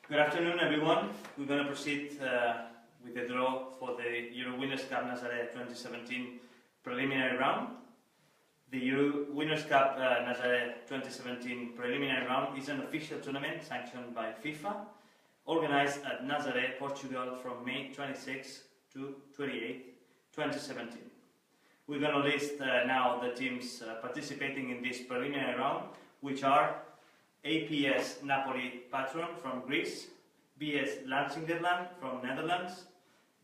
Good afternoon, everyone. We're going to proceed with the draw for the Euro Winners' Cup Nazaré 2017 preliminary round. The Euro Winners' Cup Nazaré 2017 preliminary round is an official tournament sanctioned by FIFA, organized at Nazaré, Portugal from May 26 to 28, 2017. We're going to list now the teams participating in this preliminary round, which are APS Napoli Patron from Greece, BS Lansingerland from Netherlands,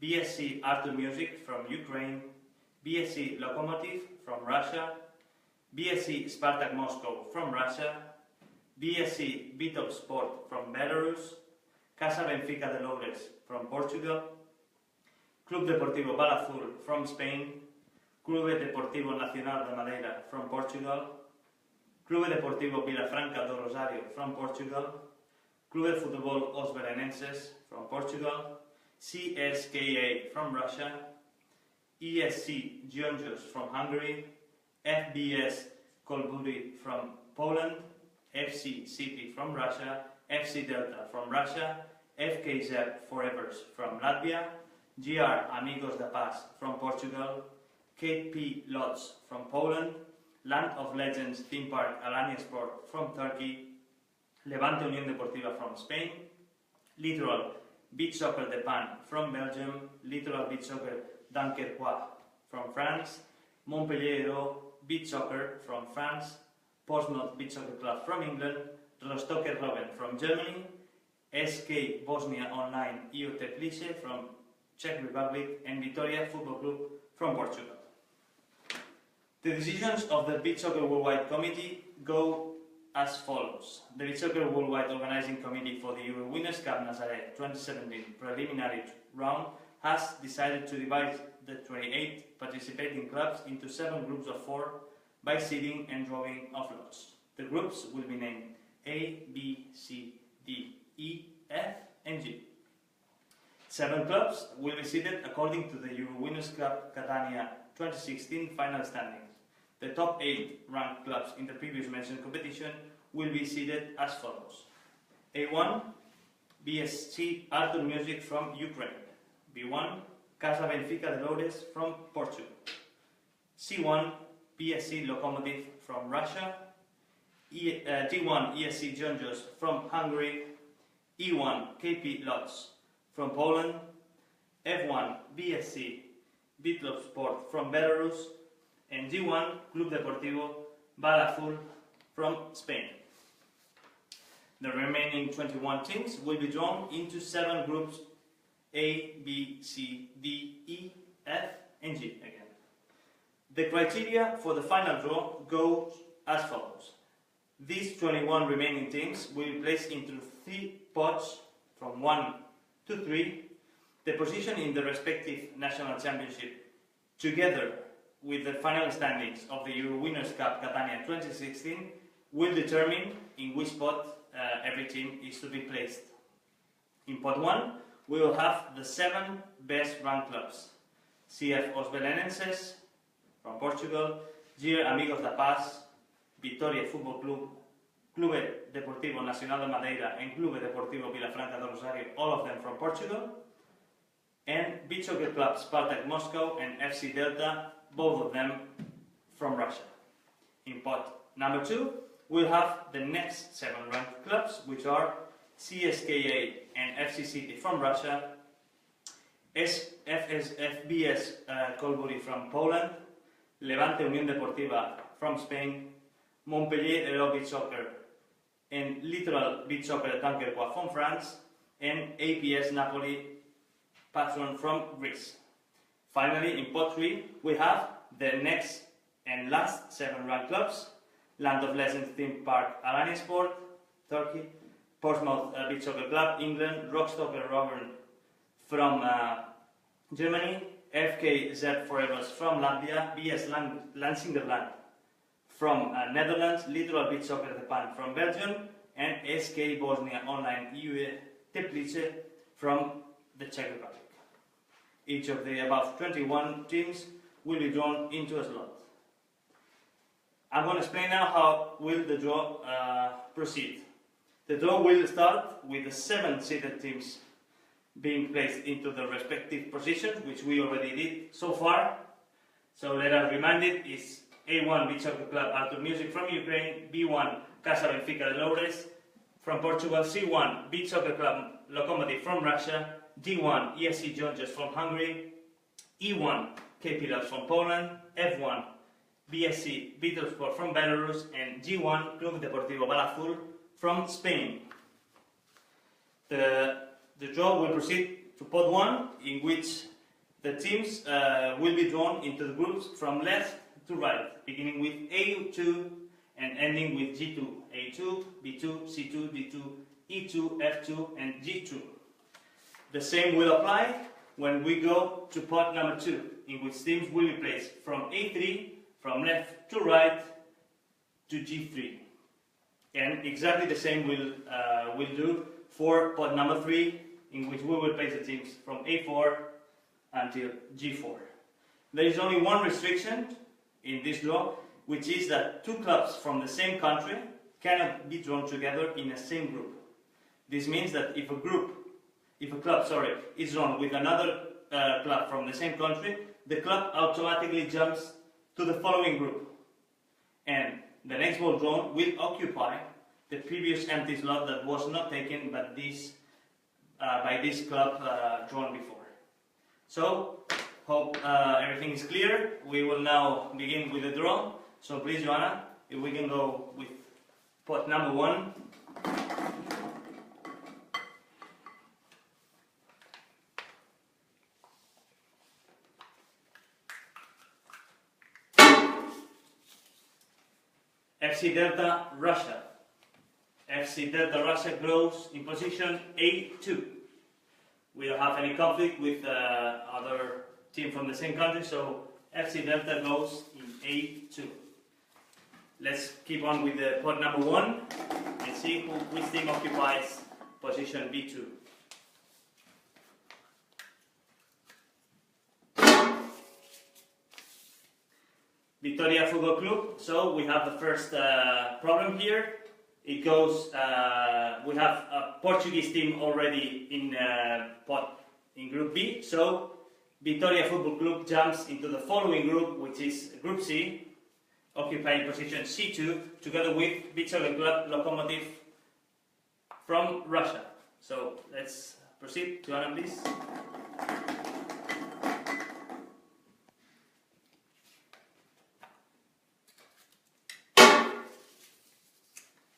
BSC Artur Music from Ukraine, BSC Lokomotiv from Russia, BSC Spartak Moscow from Russia, BSC Vitol Sport from Belarus, Casa Benfica de Loures from Portugal, Club Deportivo Balazul from Spain, Club Deportivo Nacional de Madeira from Portugal, Club Deportivo Vilafranca do Rosario from Portugal, Club de Futebol Os Belenenses from Portugal, CSKA from Russia, ESC Gyöngyös from Hungary, FBS Kolburi from Poland, FC City from Russia, FC Delta from Russia, FKZ Forevers from Latvia, GR Amigos da Paz from Portugal, KP Lodz from Poland, Land of Legends Theme Park Alanyaspor from Turkey, Levante Unión Deportiva from Spain, Littoral Beach Soccer de Pan from Belgium, Littoral Beach Soccer Dunkerque from France, Montpellier Hérault Beach Soccer from France, Portsmouth Beach Soccer Club from England, Rostocker Roven from Germany, SK Bosnia Online EU Teplice from Czech Republic, and Vitoria Football Club from Portugal. The decisions of the Beach Soccer Worldwide Committee go as follows. The Beach Soccer Worldwide Organizing Committee for the Euro Winners' Cup Nazaré 2017 preliminary round has decided to divide the 28 participating clubs into 7 groups of 4 by seeding and drawing of lots. The groups will be named A, B, C, D, E, F, and G. 7 clubs will be seeded according to the Euro Winners' Cup Catania 2016 final standings. The top 8 ranked clubs in the previous mentioned competition will be seeded as follows. A1, BSC Artur Music from Ukraine. B1, Casa Benfica de Loures from Portugal. C1, BSC Lokomotiv from Russia. D1, ESC Gyöngyös from Hungary. E1, KP Lodz from Poland. F1, BSC Vitol Sport from Belarus, and G1 Club Deportivo Balazul from Spain. The remaining 21 teams will be drawn into 7 groups A, B, C, D, E, F, and G again. The criteria for the final draw goes as follows. These 21 remaining teams will be placed into 3 pots from 1 to 3. The position in the respective national championship, together with the final standings of the Euro Winners' Cup Catania 2016, will determine in which pot every team is to be placed. In pot 1, we will have the 7 best ranked clubs: CF Os Belenenses from Portugal, GR Amigos da Paz, Vitoria Football Club, Club Deportivo Nacional de Madeira, and Club Deportivo Vilafranca do Rosario, all of them from Portugal, and Beach Soccer Club Spartak Moscow and FC Delta, both of them from Russia. In pot number 2, we'll have the next 7 ranked clubs, which are CSKA and FC City from Russia, FBS Kolburi from Poland, Levante Unión Deportiva from Spain, Montpellier Hérault Beach Soccer and Littoral Beach Soccer Dunkerque from France, and APS Napoli Patron from Greece. Finally, in pot 3, we have the next and last 7 ranked clubs: Land of Legends Theme Park Alanyaspor, Turkey, Portsmouth Beach Soccer Club, England, Rostocker Roven from Germany, FKZ Forevers from Latvia, BS Lansingerland from Netherlands, Littoral Beach Soccer de Pan from Belgium, and SK Bosnia Online EU Teplice from the Czech Republic. Each of the above 21 teams will be drawn into a slot. I'm going to explain now how will the draw proceed. The draw will start with the 7 seeded teams being placed into the respective positions, which we already did so far. So let us remind it, it's A1 Beach Soccer Club Artur Music from Ukraine, B1 Casa Benfica de Loures from Portugal, C1 Beach Soccer Club Lokomotiv from Russia, D1 ESC Georgios from Hungary, E1 KP Lodz from Poland, F1 BSC Vitorsport from Belarus, and G1 Club Deportivo Balazul from Spain. The draw will proceed to pot 1, in which the teams will be drawn into the groups from left to right, beginning with A2 and ending with G2. A2, B2, C2, D2, E2, F2, and G2. The same will apply when we go to pot number 2, in which teams will be placed from A3, from left to right, to G3. And exactly the same we'll do for pot number 3, in which we will place the teams from A4 until G4. There is only one restriction in this draw, which is that 2 clubs from the same country cannot be drawn together in the same group. This means that if a club is drawn with another club from the same country, the club automatically jumps to the following group, and the next ball drawn will occupy the previous empty slot that was not taken by this club drawn before. So, hope everything is clear. We will now begin with the draw. So please, Joanna, if we can go with pot number 1. FC Delta Russia. FC Delta Russia grows in position A2. We don't have any conflict with other team from the same country, so FC Delta goes in A2. Let's keep on with the pot number 1 and see which team occupies position B2. Vitória Football Club. So we have the first problem here. It goes. We have a Portuguese team already in Group B. So Vitória Football Club jumps into the following group, which is Group C, occupying position C2, together with Beach Soccer Club Lokomotiv from Russia. So let's proceed. Joanna, please.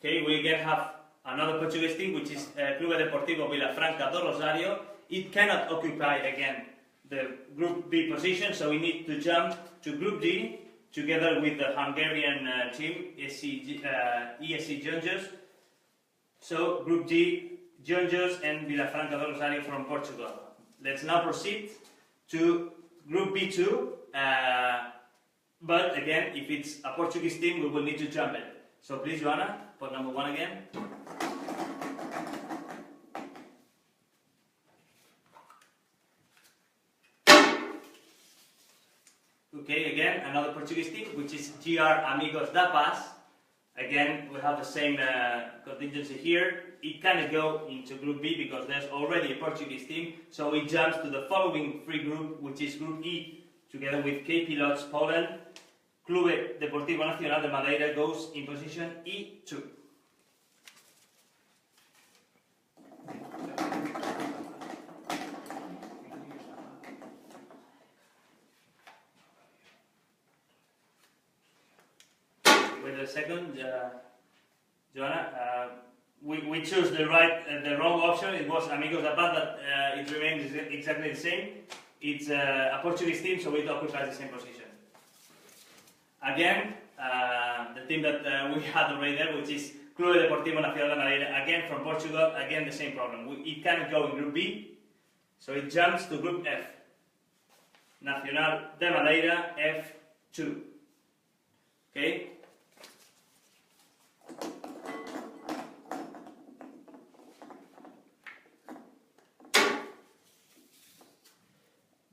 Okay, we again have another Portuguese team, which is Clube Deportivo Vilafranca do Rosário. It cannot occupy again the Group B position, so we need to jump to Group D together with the Hungarian team, ESC Georgios. So Group D, Georgios and Vilafranca do Rosário from Portugal. Let's now proceed to Group B2, but again, if it's a Portuguese team, we will need to jump it. So please, Joanna, pot number 1 again. Okay, again, another Portuguese team, which is GR Amigos da Paz. Again, we have the same contingency here. It cannot go into Group B because there's already a Portuguese team, so it jumps to the following free group, which is Group E, together with KP Lodz, Poland. Clube Deportivo Nacional de Madeira goes in position E2. Wait a second, Joanna. We chose the wrong option. It was Amigos da Paz, but it remains exactly the same. It's a Portuguese team, so it occupies the same position. Again, the team that we had already there, which is Clube Deportivo Nacional de Madeira, again from Portugal, again the same problem. It cannot go in Group B, so it jumps to Group F. Nacional de Madeira, F2. Okay?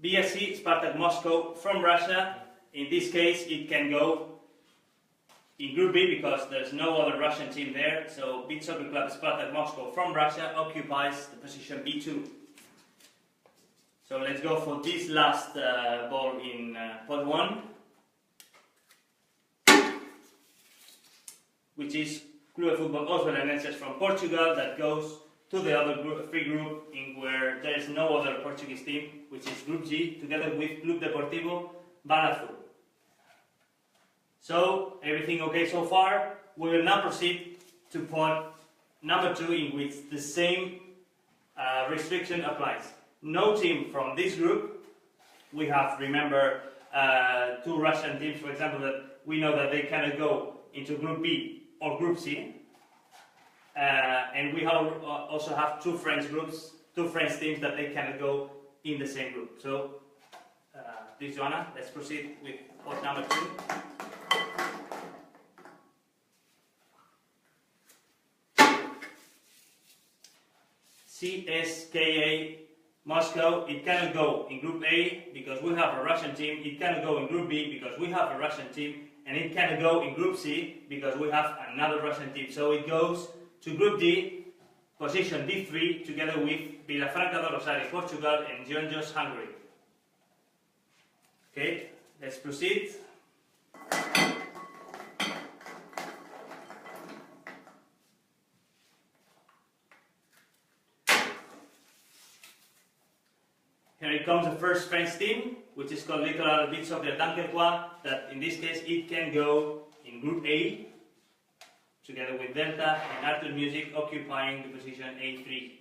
BSC, Spartak Moscow from Russia. In this case, it can go in Group B because there's no other Russian team there, so Beach Soccer Club Spartak Moscow from Russia occupies the position B2. So let's go for this last ball in pot 1, which is Clube Futebol Os Belenenses from Portugal that goes to the other free group in where there is no other Portuguese team, which is Group G, together with Club Deportivo Banazul. So, everything okay so far? We will now proceed to pot number 2, in which the same restriction applies. No team from this group. We have, remember, 2 Russian teams, for example, that we know that they cannot go into Group B or Group C. And we also have 2 French groups, 2 French teams that they cannot go in the same group. So, please, Joanna, let's proceed with pot number 2. CSKA Moscow, it cannot go in Group A because we have a Russian team, it cannot go in Group B because we have a Russian team, and it cannot go in Group C because we have another Russian team. So it goes to Group D, position D3, together with Vilafranca do Rosario, Portugal, and Gyöngyös, Hungary. Okay, let's proceed. Here comes the first French team, which is called Littoral Beach Soccer Dunkerque, that in this case it can go in Group A, together with Delta and Arthur Music occupying the position A3.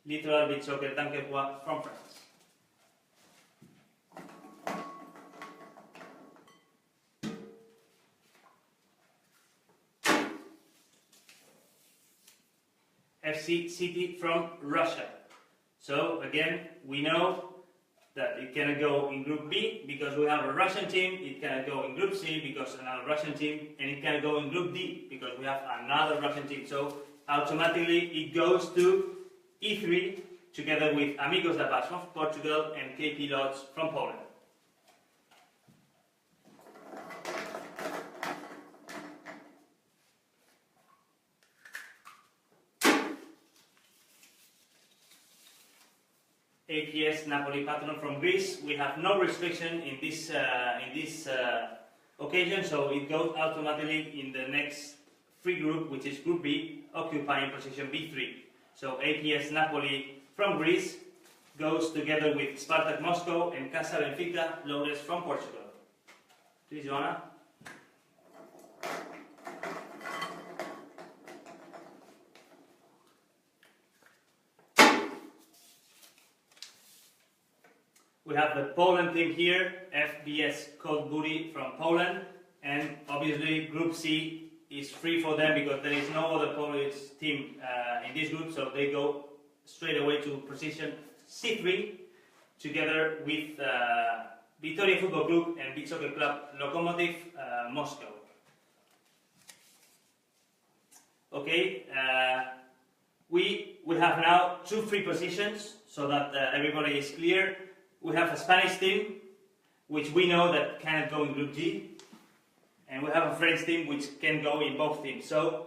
Littoral Beach Soccer Dunkerque from France. FC City from Russia. So again, we know that it cannot go in Group B because we have a Russian team, it cannot go in Group C because another Russian team, and it cannot go in Group D because we have another Russian team. So automatically it goes to E3 together with Amigos da Paz from Portugal and KP Lodz from Poland. APS Napoli Patron from Greece. We have no restriction in this occasion, so it goes automatically in the next free group, which is Group B, occupying position B3. So APS Napoli from Greece goes together with Spartak Moscow and Casa Benfica Loures from Portugal. Please, Joanna. We have the Poland team here, FBS Kołbury from Poland, and obviously Group C is free for them because there is no other Polish team in this group, so they go straight away to position C3 together with Vitória Football Club and Beach Soccer Club Lokomotiv Moscow. Okay, we have now 2 free positions so that everybody is clear. We have a Spanish team, which we know that cannot go in Group G, and we have a French team which can go in both teams. So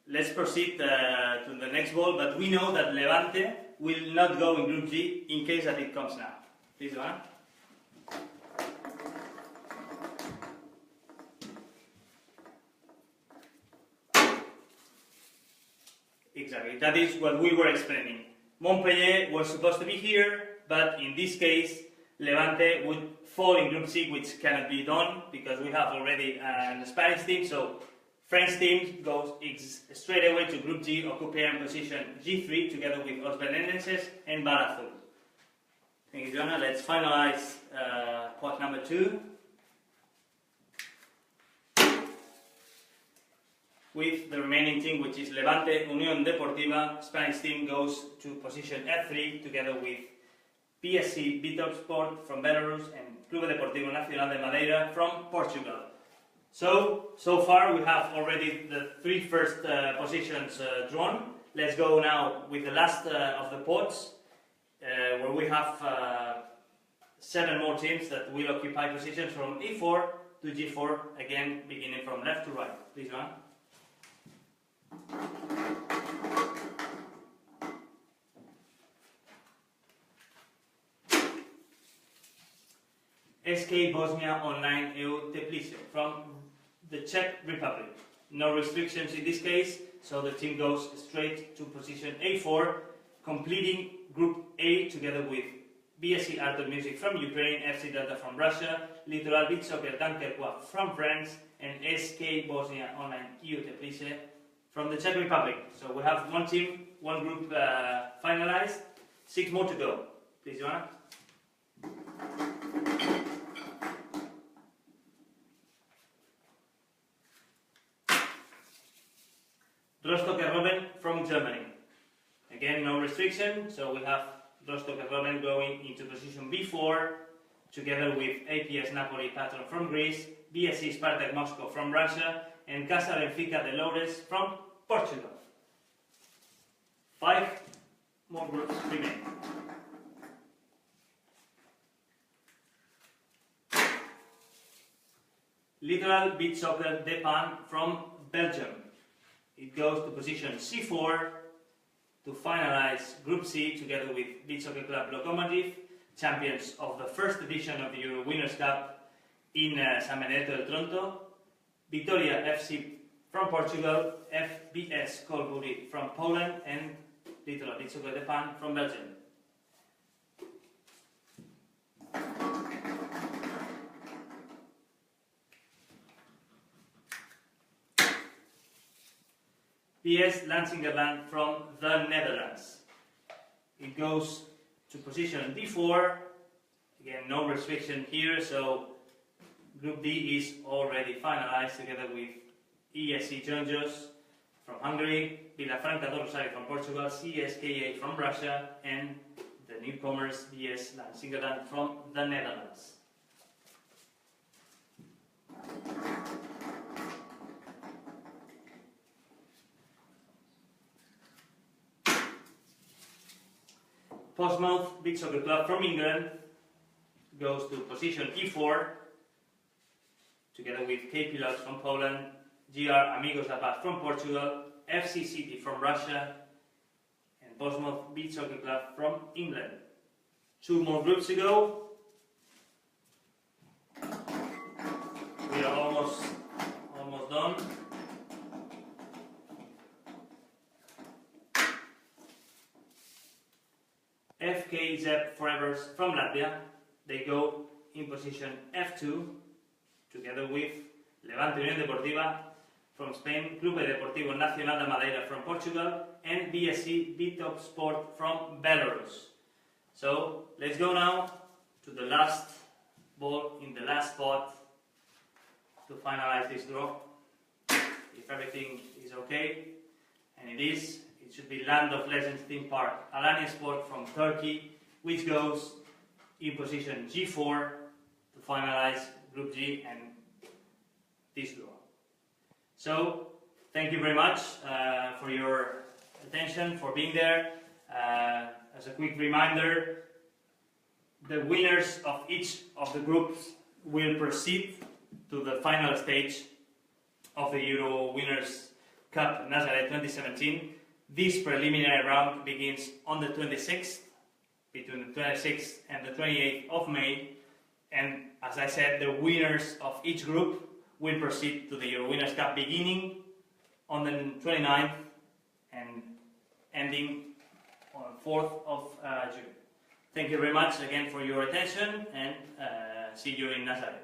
let's proceed to the next ball, but we know that Levante will not go in Group G in case that it comes now. Please, Joanna. Exactly, that is what we were explaining. Montpellier was supposed to be here, but in this case, Levante would fall in Group C, which cannot be done because we have already the Spanish team. So French team goes straight away to Group G, occupying position G3 together with Os Belenenses and Banazul. Thank you, Joanna. Let's finalize pot number 2 with the remaining team, which is Levante Unión Deportiva. Spanish team goes to position F3 together with PSC Vitorsport from Belarus and Clube Deportivo Nacional de Madeira from Portugal. So far we have already the 3 first positions drawn. Let's go now with the last of the pots, where we have 7 more teams that will occupy positions from E4 to G4, again beginning from left to right. Please, Joan. SK Bosnia Online EU Teplice from the Czech Republic. No restrictions in this case, so the team goes straight to position A4, completing Group A together with BSC Art of Music from Ukraine, FC Delta from Russia, Littoral Beach Soccer Dunkerque from France, and SK Bosnia Online EU Teplice from the Czech Republic. So we have one team, one group finalized, 6 more to go. Please, Joanna. Rostocker Robben from Germany. Again, no restriction, so we have Rostocker Robben going into position B4, together with APS Napoli Patron from Greece, BSC Spartak Moscow from Russia, and Casa Benfica de Loures from Portugal. 5 more groups remain. Littoral Beach Soccer De Pan from Belgium. It goes to position C4 to finalize Group C together with Beach Soccer Club Lokomotiv, champions of the first edition of the Euro Winners' Cup in San Benedetto del Tronto, Vitoria FC from Portugal, FBS Kolburi from Poland, and Littoral Beach Soccer De Pan from Belgium. PS Lansingerland from the Netherlands. It goes to position D4. Again, no restriction here, so Group D is already finalized together with ESC Jonjos from Hungary, Villafranca do Rosario from Portugal, CSKA from Russia, and the newcomers PS Lansingerland from the Netherlands. Portsmouth Beach Soccer Club from England goes to position E4 together with K Pilots from Poland, GR Amigos La Paz from Portugal, FC City from Russia, and Portsmouth Beach Soccer Club from England. 2 more groups to go. We are almost done. FK Zep Forevers from Latvia, they go in position F2 together with Levante Unión Deportiva from Spain, Clube Deportivo Nacional de Madeira from Portugal, and BSC B-Top Sport from Belarus. So let's go now to the last ball in the last spot to finalize this draw. If everything is okay, and it is, it should be Land of Legends theme park, Alanya Sport from Turkey, which goes in position G4 to finalize Group G and this draw. So, thank you very much for your attention, for being there. As a quick reminder, the winners of each of the groups will proceed to the final stage of the Euro Winners' Cup Nazareth 2017. This preliminary round begins on the 26th, between the 26th and the 28th of May, and as I said, the winners of each group will proceed to the Euro Winners' Cup beginning on the 29th and ending on the 4th of June. Thank you very much again for your attention, and see you in Nazareth.